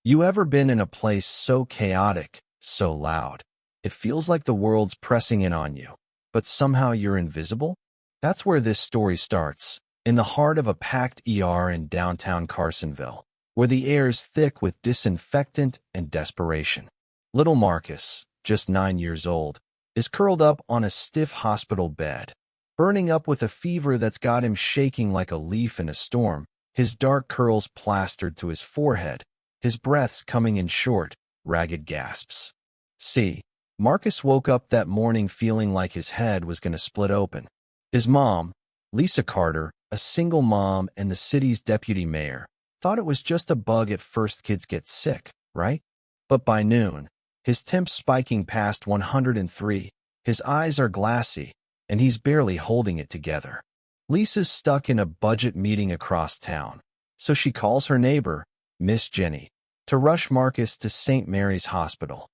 You ever been in a place so chaotic, so loud? It feels like the world's pressing in on you, but somehow you're invisible? That's where this story starts, in the heart of a packed ER in downtown Carsonville, where the air's thick with disinfectant and desperation. Little Marcus, just 9 years old, is curled up on a stiff hospital bed, burning up with a fever that's got him shaking like a leaf in a storm, his dark curls plastered to his forehead, his breaths coming in short, ragged gasps. See, Marcus woke up that morning feeling like his head was going to split open. His mom, Lisa Carter, a single mom and the city's deputy mayor, thought it was just a bug at first. Kids get sick, right? But by noon, his temp spiking past 103, his eyes are glassy, and he's barely holding it together. Lisa's stuck in a budget meeting across town, so she calls her neighbor, Miss Jenny, to rush Marcus to St. Mary's Hospital.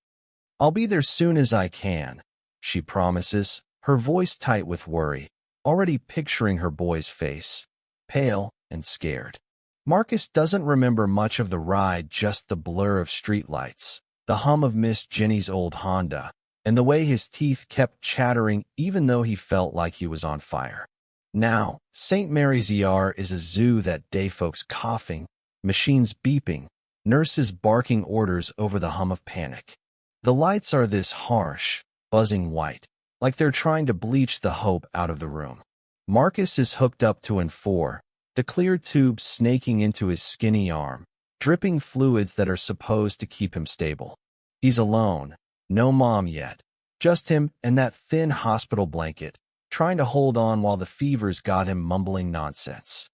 "I'll be there soon as I can," she promises, her voice tight with worry, already picturing her boy's face, pale and scared. Marcus doesn't remember much of the ride, just the blur of streetlights, the hum of Miss Jenny's old Honda, and the way his teeth kept chattering even though he felt like he was on fire. Now, St. Mary's ER is a zoo that day, folks coughing, machines beeping, nurses barking orders over the hum of panic. The lights are this harsh, buzzing white, like they're trying to bleach the hope out of the room. Marcus is hooked up to N4, the clear tube snaking into his skinny arm, dripping fluids that are supposed to keep him stable. He's alone, no mom yet, just him and that thin hospital blanket, trying to hold on while the fever's got him mumbling nonsense.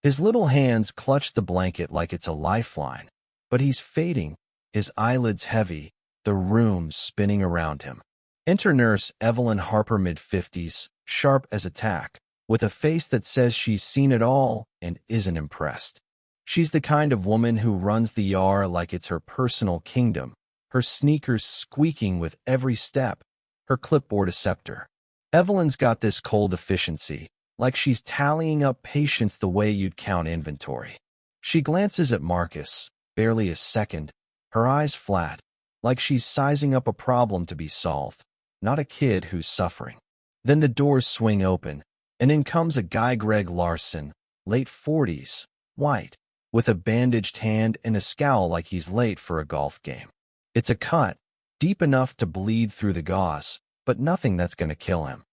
His little hands clutch the blanket like it's a lifeline, but he's fading, his eyelids heavy, the room spinning around him. Enter nurse Evelyn Harper, mid-50s, sharp as a tack, with a face that says she's seen it all and isn't impressed. She's the kind of woman who runs the ER like it's her personal kingdom, her sneakers squeaking with every step, her clipboard a scepter. Evelyn's got this cold efficiency, like she's tallying up patients the way you'd count inventory. She glances at Marcus, barely a second, her eyes flat, like she's sizing up a problem to be solved, not a kid who's suffering. Then the doors swing open, and in comes a guy, Greg Larson, late 40s, white, with a bandaged hand and a scowl like he's late for a golf game. It's a cut, deep enough to bleed through the gauze, but nothing that's going to kill him.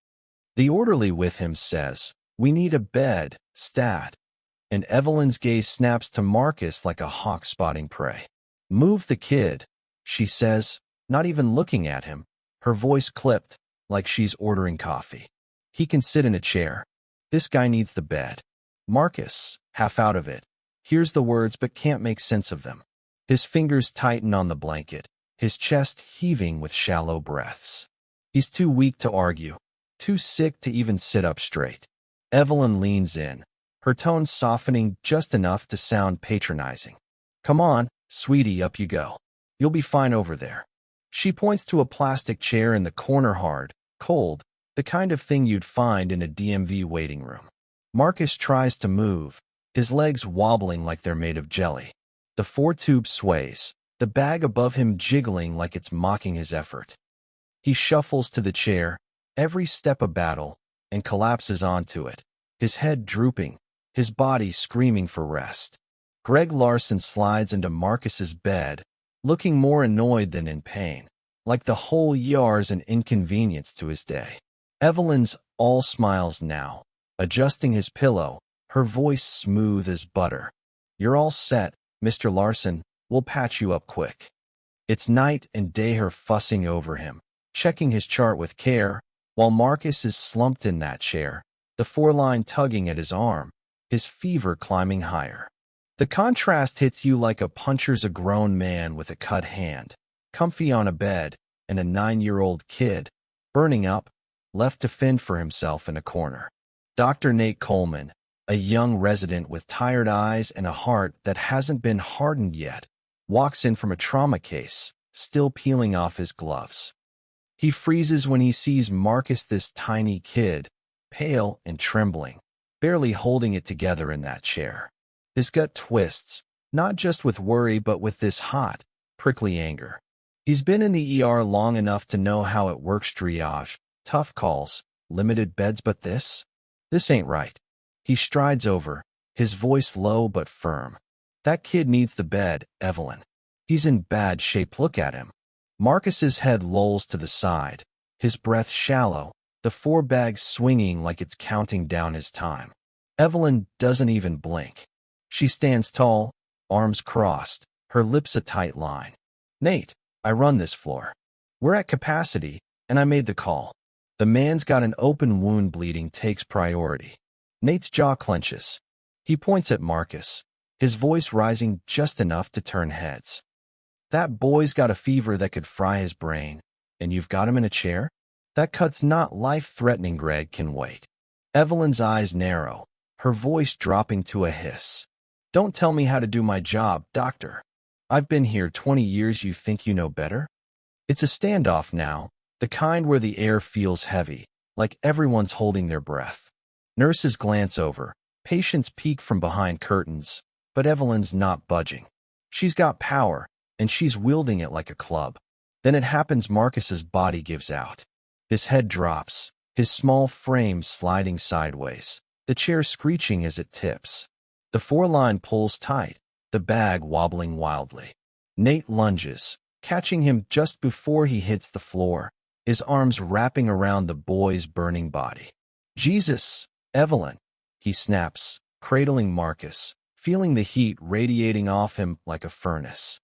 The orderly with him says, "We need a bed, stat." And Evelyn's gaze snaps to Marcus like a hawk spotting prey. "Move the kid," she says, not even looking at him, her voice clipped, like she's ordering coffee. "He can sit in a chair. This guy needs the bed." Marcus, half out of it, hears the words but can't make sense of them. His fingers tighten on the blanket, his chest heaving with shallow breaths. He's too weak to argue, too sick to even sit up straight. Evelyn leans in, her tone softening just enough to sound patronizing. "Come on, sweetie, up you go. You'll be fine over there." She points to a plastic chair in the corner, hard, cold, the kind of thing you'd find in a DMV waiting room. Marcus tries to move, his legs wobbling like they're made of jelly. The four-tube sways, the bag above him jiggling like it's mocking his effort. He shuffles to the chair, every step a battle, and collapses onto it, his head drooping, his body screaming for rest. Greg Larson slides into Marcus's bed, looking more annoyed than in pain, like the whole ER's an inconvenience to his day. Evelyn's all smiles now, adjusting his pillow, her voice smooth as butter. "You're all set, Mr. Larson, we'll patch you up quick." It's night and day her fussing over him, checking his chart with care, while Marcus is slumped in that chair, the four-line tugging at his arm, his fever climbing higher. The contrast hits you like a puncher's, a grown man with a cut hand, comfy on a bed, and a 9-year-old kid, burning up, left to fend for himself in a corner. Dr. Nate Coleman, a young resident with tired eyes and a heart that hasn't been hardened yet, walks in from a trauma case, still peeling off his gloves. He freezes when he sees Marcus, this tiny kid, pale and trembling, barely holding it together in that chair. His gut twists, not just with worry but with this hot, prickly anger. He's been in the ER long enough to know how it works: triage, tough calls, limited beds, but this ain't right. He strides over, his voice low but firm. That kid needs the bed, Evelyn. He's in bad shape, look at him. Marcus's head lolls to the side, his breath shallow, the 4 bags swinging like it's counting down his time. Evelyn doesn't even blink. She stands tall, arms crossed, her lips a tight line. Nate, I run this floor. We're at capacity, and I made the call. The man's got an open wound, bleeding takes priority. Nate's jaw clenches. He points at Marcus, his voice rising just enough to turn heads. That boy's got a fever that could fry his brain, and you've got him in a chair? That cut's not life-threatening. Greg can wait. Evelyn's eyes narrow, her voice dropping to a hiss. Don't tell me how to do my job, doctor. I've been here 20 years. You think you know better? It's a standoff now, the kind where the air feels heavy, like everyone's holding their breath. Nurses glance over, patients peek from behind curtains, but Evelyn's not budging. She's got power, and she's wielding it like a club. Then it happens: Marcus's body gives out. His head drops, his small frame sliding sideways, the chair screeching as it tips. The 4-line pulls tight, the bag wobbling wildly. Nate lunges, catching him just before he hits the floor, his arms wrapping around the boy's burning body. Jesus, Evelyn, he snaps, cradling Marcus, feeling the heat radiating off him like a furnace.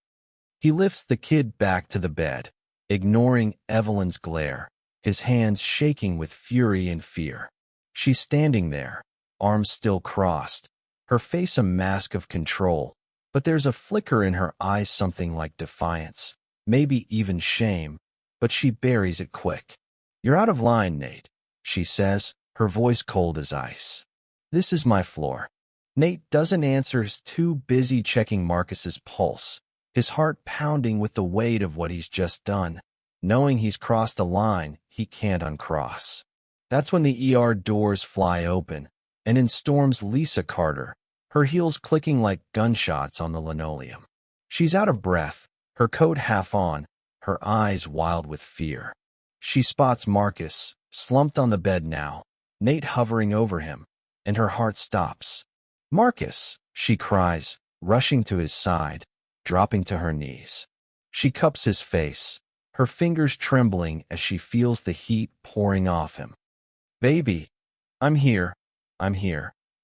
He lifts the kid back to the bed, ignoring Evelyn's glare, his hands shaking with fury and fear. She's standing there, arms still crossed, her face a mask of control, but there's a flicker in her eyes, something like defiance, maybe even shame, but she buries it quick. You're out of line, Nate, she says, her voice cold as ice. This is my floor. Nate doesn't answer, he's too busy checking Marcus's pulse, his heart pounding with the weight of what he's just done. Knowing he's crossed a line he can't uncross. That's when the ER doors fly open, and in storms Lisa Carter, her heels clicking like gunshots on the linoleum. She's out of breath, her coat half on, her eyes wild with fear. She spots Marcus, slumped on the bed now, Nate hovering over him, and her heart stops. Marcus, she cries, rushing to his side, dropping to her knees. She cups his face, her fingers trembling as she feels the heat pouring off him. Baby, I'm here,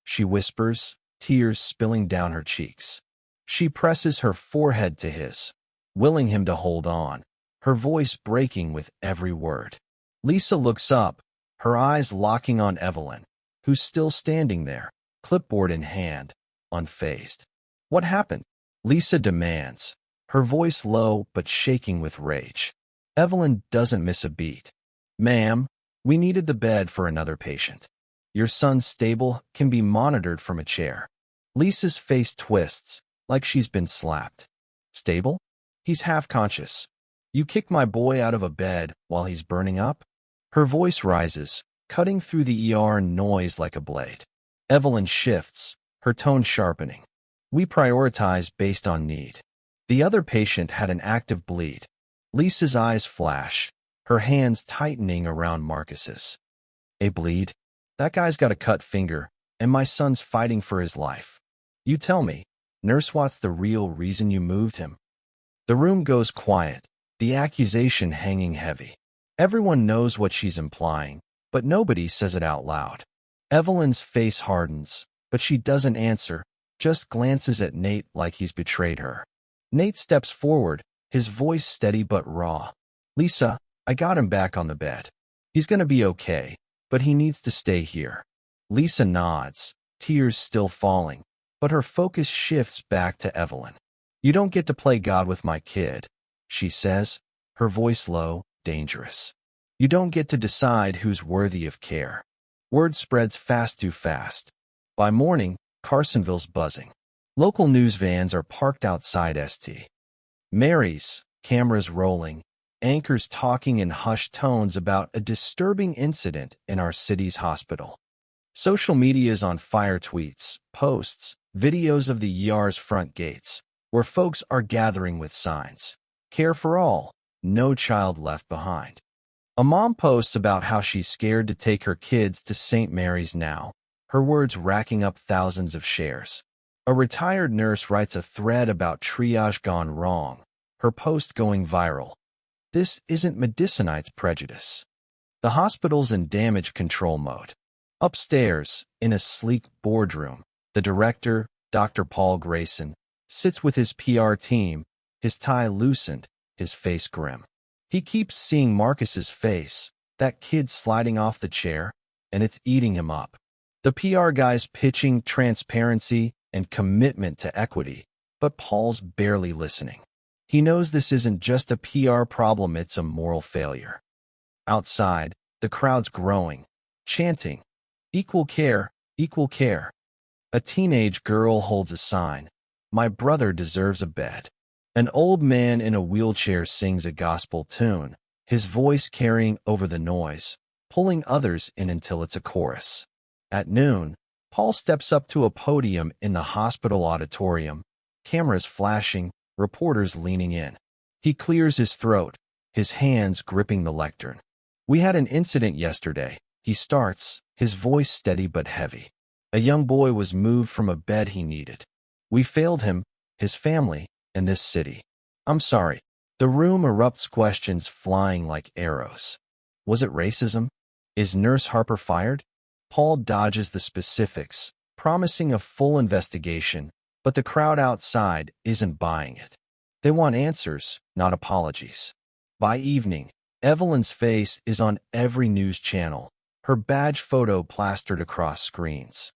she whispers, tears spilling down her cheeks. She presses her forehead to his, willing him to hold on, her voice breaking with every word. Lisa looks up, her eyes locking on Evelyn, who's still standing there, clipboard in hand, unfazed. What happened? Lisa demands, her voice low but shaking with rage. Evelyn doesn't miss a beat. Ma'am, we needed the bed for another patient. Your son's stable, can be monitored from a chair. Lisa's face twists, like she's been slapped. Stable? He's half conscious. You kicked my boy out of a bed while he's burning up? Her voice rises, cutting through the ER noise like a blade. Evelyn shifts, her tone sharpening. We prioritize based on need. The other patient had an active bleed. Lisa's eyes flash, her hands tightening around Marcus's. A bleed? That guy's got a cut finger, and my son's fighting for his life. You tell me, nurse, what's the real reason you moved him? The room goes quiet, the accusation hanging heavy. Everyone knows what she's implying, but nobody says it out loud. Evelyn's face hardens, but she doesn't answer, just glances at Nate like he's betrayed her. Nate steps forward, his voice steady but raw. Lisa, I got him back on the bed. He's gonna be okay, but he needs to stay here. Lisa nods, tears still falling, but her focus shifts back to Evelyn. You don't get to play God with my kid, she says, her voice low, dangerous. You don't get to decide who's worthy of care. Word spreads fast, too fast. By morning, Carsonville's buzzing. Local news vans are parked outside St. Mary's, cameras rolling, anchors talking in hushed tones about a disturbing incident in our city's hospital. Social media is on fire: tweets, posts, videos of the ER's front gates, where folks are gathering with signs. Care for all, no child left behind. A mom posts about how she's scared to take her kids to St. Mary's now, her words racking up thousands of shares. A retired nurse writes a thread about triage gone wrong, her post going viral. This isn't Medicinites prejudice. The hospital's in damage control mode. Upstairs, in a sleek boardroom, the director, Dr. Paul Grayson, sits with his PR team, his tie loosened, his face grim. He keeps seeing Marcus's face, that kid sliding off the chair, and it's eating him up. The PR guy's pitching transparency and commitment to equity, but Paul's barely listening. He knows this isn't just a PR problem, it's a moral failure. Outside, the crowd's growing, chanting, "Equal care, equal care." A teenage girl holds a sign, "My brother deserves a bed." An old man in a wheelchair sings a gospel tune, his voice carrying over the noise, pulling others in until it's a chorus. At noon, Paul steps up to a podium in the hospital auditorium, cameras flashing, reporters leaning in. He clears his throat, his hands gripping the lectern. "We had an incident yesterday," he starts, his voice steady but heavy. "A young boy was moved from a bed he needed. We failed him, his family, and this city. I'm sorry." The room erupts, questions flying like arrows. Was it racism? Is Nurse Harper fired? Paul dodges the specifics, promising a full investigation, but the crowd outside isn't buying it. They want answers, not apologies. By evening, Evelyn's face is on every news channel, her badge photo plastered across screens.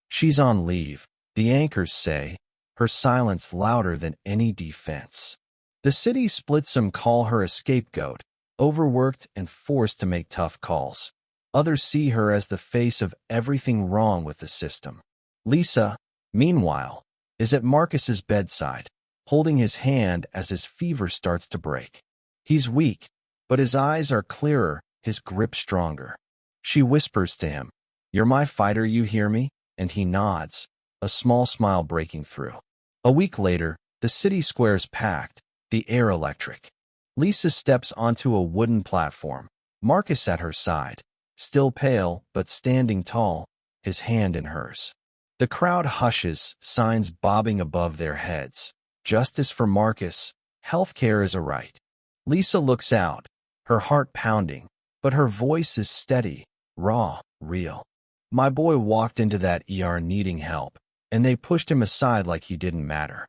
She's on leave, the anchors say, her silence louder than any defense. The city splits, some call her a scapegoat, overworked and forced to make tough calls. Others see her as the face of everything wrong with the system. Lisa, meanwhile, is at Marcus's bedside, holding his hand as his fever starts to break. He's weak, but his eyes are clearer, his grip stronger. She whispers to him, "You're my fighter, you hear me?" And he nods, a small smile breaking through. A week later, the city square's packed, the air electric. Lisa steps onto a wooden platform, Marcus at her side, still pale but standing tall, his hand in hers. The crowd hushes, signs bobbing above their heads. Justice for Marcus, healthcare is a right. Lisa looks out, her heart pounding, but her voice is steady, raw, real. "My boy walked into that ER needing help, and they pushed him aside like he didn't matter.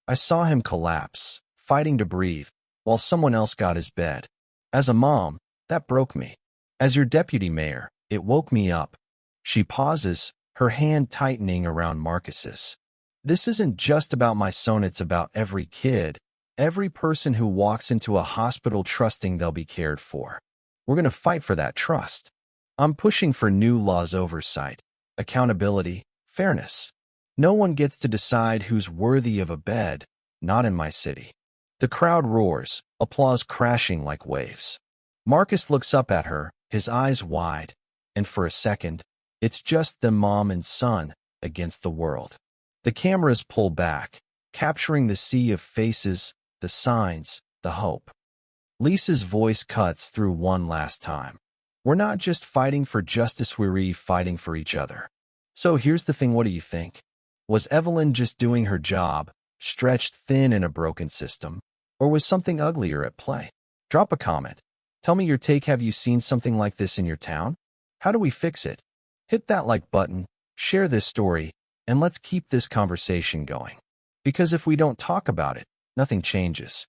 I saw him collapse, fighting to breathe, while someone else got his bed. As a mom, that broke me. As your deputy mayor, it woke me up." She pauses, her hand tightening around Marcus's. "This isn't just about my son, it's about every kid, every person who walks into a hospital trusting they'll be cared for. We're going to fight for that trust. I'm pushing for new laws, oversight, accountability, fairness. No one gets to decide who's worthy of a bed, not in my city." The crowd roars, applause crashing like waves. Marcus looks up at her, his eyes wide, and for a second, it's just the mom and son against the world. The cameras pull back, capturing the sea of faces, the signs, the hope. Lisa's voice cuts through one last time. "We're not just fighting for justice, we're fighting for each other." So here's the thing, what do you think? Was Evelyn just doing her job, stretched thin in a broken system, or was something uglier at play? Drop a comment. Tell me your take. Have you seen something like this in your town? How do we fix it? Hit that like button, share this story, and let's keep this conversation going. Because if we don't talk about it, nothing changes.